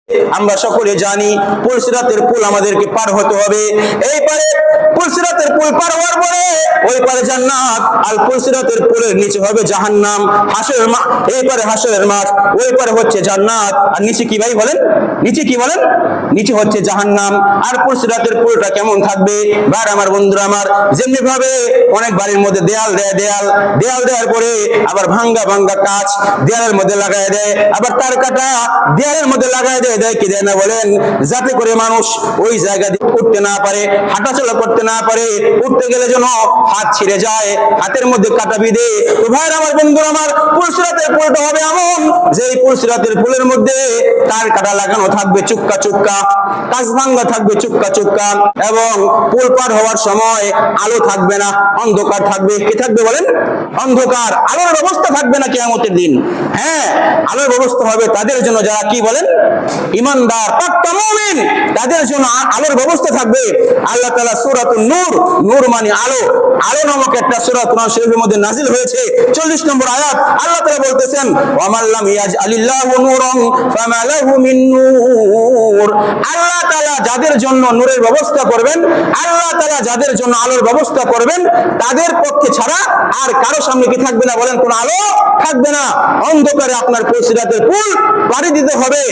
আমরা সকলে জানি পুলসিরাতের পুল আমাদেরকে পার হতে হবে। এই পারে পুলসিরাতের পুল পার হওয়ার পরে ওই পারে জান্নাত, আর পুলসিরাতের পুলের নিচে হবে জাহান্নাম। হাসরের মাঠ, এই পারে হাসরের মাঠ, ওই পারে হচ্ছে জান্নাত, আর নিচে কি ভাই বলেন? নিচে কি বলেন? নিচে হচ্ছে জাহান্নাম। আর পুলসিরাতের পুলটা কেমন থাকবে? বার আমার বন্ধুরা আমার, যেমনি ভাবে অনেক বাড়ির মধ্যে দেয়াল দেয়, দেয়াল দেওয়ার পরে আবার ভাঙ্গা ভাঙ্গা কাঁচ দেয়ালের মধ্যে লাগায় দেয়, আবার তার কাটা দেয়ালের মধ্যে লাগায় দেয়, দেয় কি দেয় না বলেন? যাতে করে মানুষ ওই জায়গা দিয়ে উঠতে না পারে, হাঁটাচলা করতে না পারে, উঠতে গেলে যেন হাত ছিঁড়ে যায়, হাতের মধ্যে কাটা বিঁধে। তো ভাই আমার বন্ধুরা আমার, পুলসিরাতের পুলটা হবে এমন যে এই পুলসিরাতের পুলের মধ্যে তার কাটা লাগানো থাকবে চুক্কা চুক্কা, কাঁচ ভাঙ্গা থাকবে চুক্কা চুক্কা, এবং পুল পার হওয়ার সময় আলো থাকবে না, অন্ধকার থাকবে। কি থাকবে বলেন? অন্ধকার। আলোর ব্যবস্থা থাকবে না কিয়ামতের দিন। হ্যাঁ, আলোর ব্যবস্থা হবে তাদের জন্য যারা কি বলেন? ইমানদার, পাক্কা মুমিন, তাদের জন্য আলোর ব্যবস্থা থাকবে। আল্লাহ তাআলা সূরাতুন নূর, নূর মানে আলো, আলো নামক একটা সূরা কোরআন শরীফের মধ্যে নাযিল হয়েছে। 40 নম্বর আয়াত আল্লাহ তাআলা বলতেছেন, ওয়া মান লাম ইয়াজআলিল্লাহু নূরান ফামা লাহু মিন নূর। আল্লাহ তাআলা যাদের জন্য নূরের ব্যবস্থা করবেন, আল্লাহ তাআলা যাদের জন্য আলোর ব্যবস্থা করবেন, তাদের পক্ষে ছাড়া আর কারো সামনে কি থাকবে না বলেন? কোন আলো থাকবে না। অন্ধকারে আপনার পুলসিরাতের পুল পাড়ি দিতে হবে।